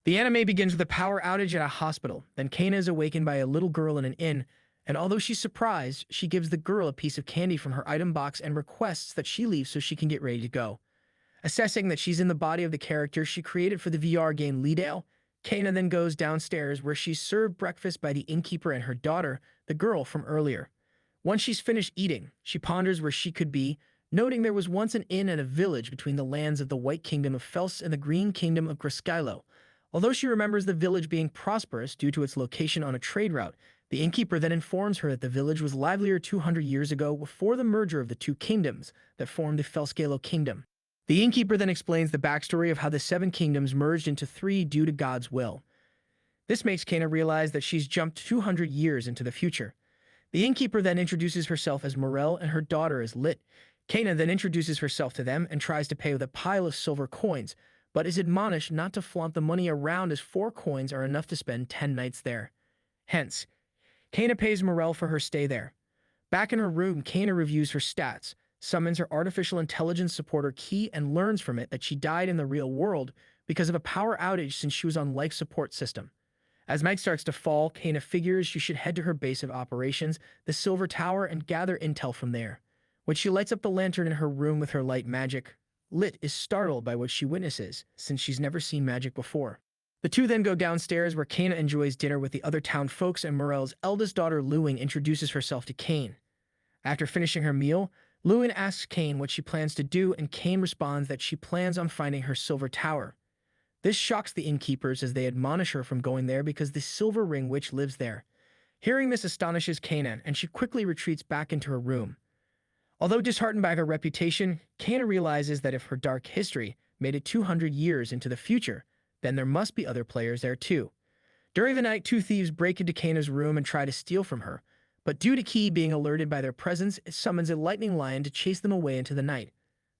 The anime begins with a power outage at a hospital. Then Kana is awakened by a little girl in an inn, and although she's surprised, she gives the girl a piece of candy from her item box and requests that she leave so she can get ready to go. Assessing that she's in the body of the character she created for the VR game Leadale, Kana then goes downstairs where she's served breakfast by the innkeeper and her daughter, the girl from earlier. Once she's finished eating, she ponders where she could be, noting there was once an inn and a village between the lands of the White Kingdom of Fels and the Green Kingdom of Griskylo. Although she remembers the village being prosperous due to its location on a trade route, the innkeeper then informs her that the village was livelier 200 years ago before the merger of the two kingdoms that formed the Felskalo Kingdom. The innkeeper then explains the backstory of how the seven kingdoms merged into three due to God's will. This makes Kana realize that she's jumped 200 years into the future. The innkeeper then introduces herself as Morel and her daughter as Lit. Kana then introduces herself to them and tries to pay with a pile of silver coins, but is admonished not to flaunt the money around as 4 coins are enough to spend 10 nights there. Hence, Kana pays Morel for her stay there. Back in her room, Kana reviews her stats, summons her artificial intelligence supporter key, and learns from it that she died in the real world because of a power outage since she was on life support system. As night starts to fall, Kana figures she should head to her base of operations, the Silver Tower, and gather intel from there. When she lights up the lantern in her room with her light magic, Lit is startled by what she witnesses, since she's never seen magic before. The two then go downstairs where Kana enjoys dinner with the other town folks and Morel's eldest daughter Luing introduces herself to Kane. After finishing her meal, Luing asks Kane what she plans to do and Kane responds that she plans on finding her Silver Tower. This shocks the innkeepers as they admonish her from going there because the Silver Ring Witch lives there. Hearing this astonishes Kana and she quickly retreats back into her room. Although disheartened by her reputation, Kana realizes that if her dark history made it 200 years into the future, then there must be other players there too. During the night, 2 thieves break into Kana's room and try to steal from her, but due to Key being alerted by their presence, it summons a lightning lion to chase them away into the night.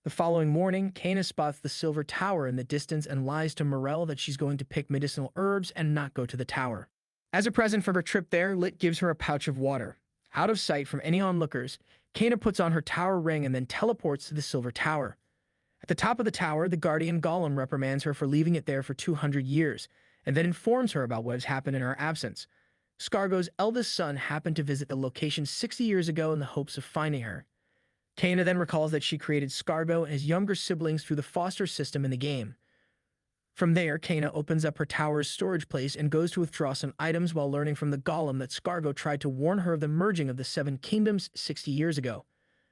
The following morning, Kana spots the Silver Tower in the distance and lies to Morel that she's going to pick medicinal herbs and not go to the tower. As a present for her trip there, Lit gives her a pouch of water. Out of sight from any onlookers, Kana puts on her tower ring and then teleports to the Silver Tower. At the top of the tower, the guardian Golem reprimands her for leaving it there for 200 years, and then informs her about what has happened in her absence. Scargo's eldest son happened to visit the location 60 years ago in the hopes of finding her. Kana then recalls that she created Scargo and his younger siblings through the foster system in the game. From there, Kana opens up her tower's storage place and goes to withdraw some items while learning from the Golem that Scargo tried to warn her of the merging of the 7 kingdoms 60 years ago.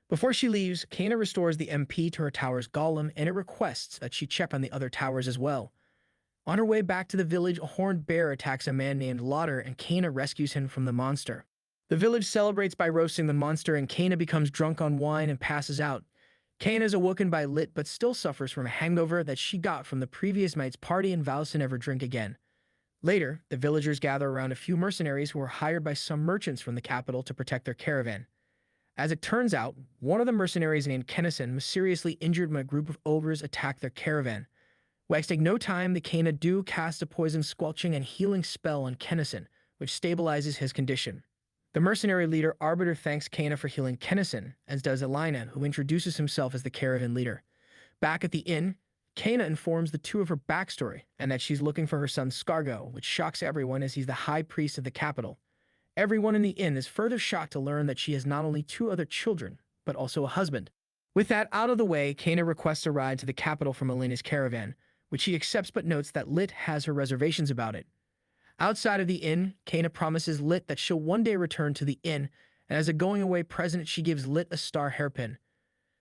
Before she leaves, Kana restores the MP to her tower's Golem and it requests that she check on the other towers as well. On her way back to the village, a horned bear attacks a man named Lauder and Kana rescues him from the monster. The village celebrates by roasting the monster and Kana becomes drunk on wine and passes out. Kana is awoken by Lit but still suffers from a hangover that she got from the previous night's party and vows to never drink again. Later, the villagers gather around a few mercenaries who were hired by some merchants from the capital to protect their caravan. As it turns out, one of the mercenaries named Kennison was seriously injured when a group of ogres attacked their caravan. Wasting no time, the Kana do cast a poison squelching and healing spell on Kennison, which stabilizes his condition. The mercenary leader Arbiter thanks Kana for healing Kennison, as does Elina, who introduces himself as the caravan leader. Back at the inn, Kana informs the two of her backstory and that she's looking for her son Scargo, which shocks everyone as he's the high priest of the capital. Everyone in the inn is further shocked to learn that she has not only 2 other children, but also a husband. With that out of the way, Kana requests a ride to the capital from Elena's caravan, which she accepts but notes that Lit has her reservations about it. Outside of the inn, Kana promises Lit that she'll one day return to the inn, and as a going-away present, she gives Lit a star hairpin.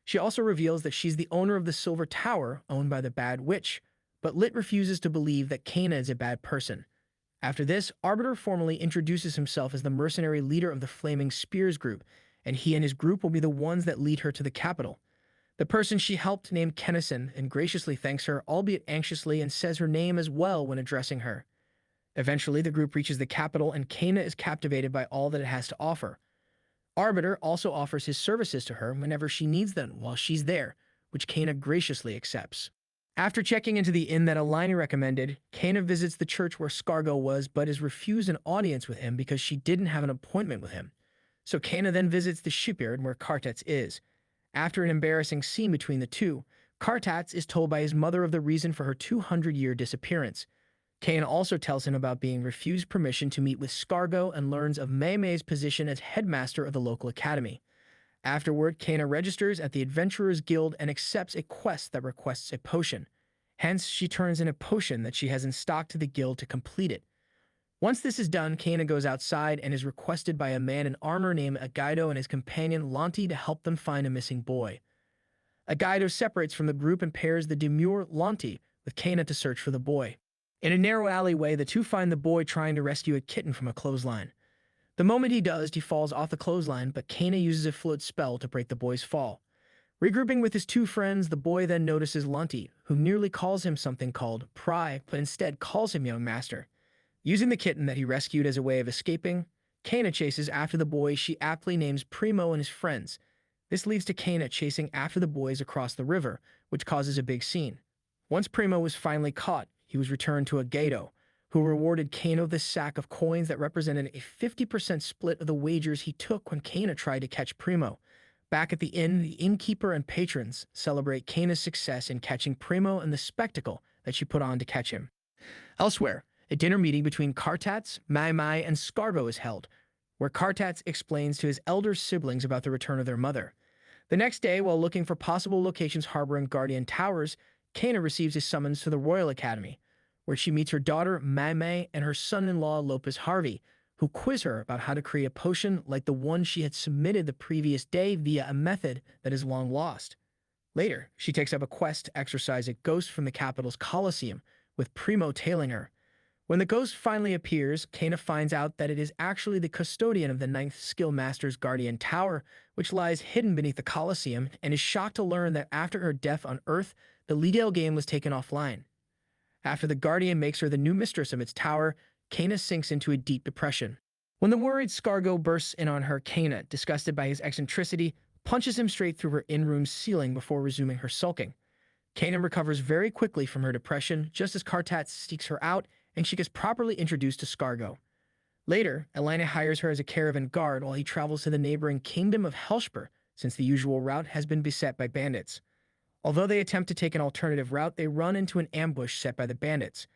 She also reveals that she's the owner of the Silver Tower, owned by the Bad Witch, but Lit refuses to believe that Kana is a bad person. After this, Arbiter formally introduces himself as the mercenary leader of the Flaming Spears group, and he and his group will be the ones that lead her to the capital. The person she helped named Kennison and graciously thanks her, albeit anxiously, and says her name as well when addressing her. Eventually, the group reaches the capital and Kana is captivated by all that it has to offer. Arbiter also offers his services to her whenever she needs them while she's there, which Kana graciously accepts. After checking into the inn that Elina recommended, Kana visits the church where Scargo was but is refused an audience with him because she didn't have an appointment with him. So Kana then visits the shipyard where Kartats is. After an embarrassing scene between the two, Kartats is told by his mother of the reason for her 200-year disappearance. Kane also tells him about being refused permission to meet with Scargo and learns of Mei Mei's position as headmaster of the local academy. Afterward, Kana registers at the Adventurers Guild and accepts a quest that requests a potion. Hence, she turns in a potion that she has in stock to the guild to complete it. Once this is done, Kana goes outside and is requested by a man in armor named Agaido and his companion Lanti to help them find a missing boy. Agaido separates from the group and pairs the demure Lanti with Kana to search for the boy. In a narrow alleyway, the two find the boy trying to rescue a kitten from a clothesline. The moment he does, he falls off the clothesline, but Kana uses a float spell to break the boy's fall. Regrouping with his two friends, the boy then notices Lunty, who nearly calls him something called Pry, but instead calls him Young Master. Using the kitten that he rescued as a way of escaping, Kana chases after the boy she aptly names Primo and his friends. This leads to Kana chasing after the boys across the river, which causes a big scene. Once Primo was finally caught, he was returned to Agaido, who rewarded Kano this sack of coins that represented a 50% split of the wagers he took when Kana tried to catch Primo. Back at the inn, the innkeeper and patrons celebrate Kana's success in catching Primo and the spectacle that she put on to catch him. Elsewhere, a dinner meeting between Kartats, Mai Mai, and Scarbo is held, where Kartats explains to his elder siblings about the return of their mother. The next day, while looking for possible locations harboring Guardian Towers, Kana receives a summons to the Royal Academy, where she meets her daughter, Mai Mai, and her son-in-law, Lopez Harvey, who quiz her about how to create a potion like the one she had submitted the previous day via a method that is long lost. Later, she takes up a quest to exorcise a ghost from the capital's Colosseum, with Primo tailing her. When the ghost finally appears, Kana finds out that it is actually the custodian of the Ninth Skill Master's Guardian Tower, which lies hidden beneath the Colosseum, and is shocked to learn that after her death on Earth, the Liddell game was taken offline. After the Guardian makes her the new mistress of its tower, Kana sinks into a deep depression. When the worried Scargo bursts in on her, Kana, disgusted by his eccentricity, punches him straight through her in-room ceiling before resuming her sulking. Kana recovers very quickly from her depression, just as Kartat seeks her out, and she gets properly introduced to Scargo. Later, Elena hires her as a caravan guard while he travels to the neighboring kingdom of Helshper, since the usual route has been beset by bandits. Although they attempt to take an alternative route, they run into an ambush set by the bandits.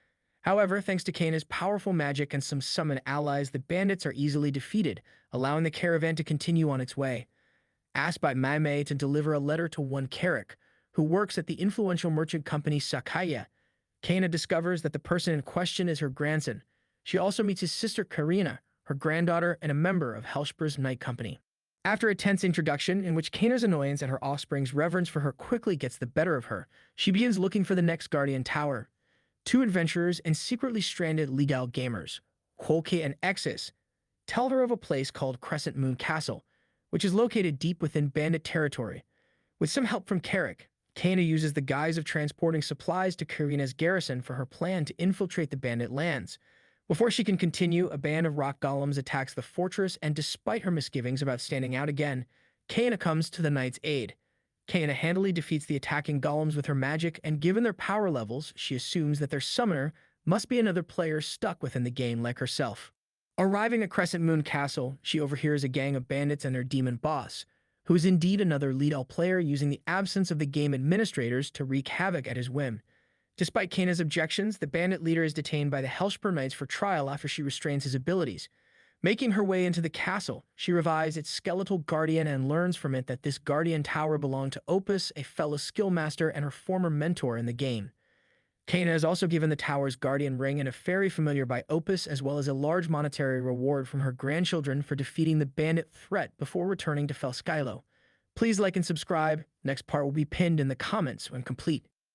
However, thanks to Kana's powerful magic and some summoned allies, the bandits are easily defeated, allowing the caravan to continue on its way. Asked by Mai Mai to deliver a letter to one Carrick, who works at the influential merchant company Sakaya, Kana discovers that the person in question is her grandson. She also meets his sister Karina, her granddaughter, and a member of Helshper's night company. After a tense introduction, in which Kana's annoyance and her offspring's reverence for her quickly gets the better of her, she begins looking for the next Guardian Tower. Two adventurers and secretly stranded legal gamers, Quolke and Exis, tell her of a place called Crescent Moon Castle, which is located deep within bandit territory. With some help from Carrick, Kana uses the guise of transporting supplies to Karina's garrison for her plan to infiltrate the bandit lands. Before she can continue, a band of rock golems attacks the fortress, and despite her misgivings about standing out again, Kana comes to the knight's aid. Kana handily defeats the attacking golems with her magic, and given their power levels, she assumes that their summoner must be another player stuck within the game like herself. Arriving at Crescent Moon Castle, she overhears a gang of bandits and their demon boss, who is indeed another lead-all player using the absence of the game administrators to wreak havoc at his whim. Despite Kana's objections, the bandit leader is detained by the Helshper Knights for trial after she restrains his abilities. Making her way into the castle, she revives its skeletal guardian and learns from it that this guardian tower belonged to Opus, a fellow skill master and her former mentor in the game. Kana is also given the tower's guardian ring and a fairy familiar by Opus, as well as a large monetary reward from her grandchildren for defeating the bandit threat before returning to Felskylo. Please like and subscribe. Next part will be pinned in the comments when complete.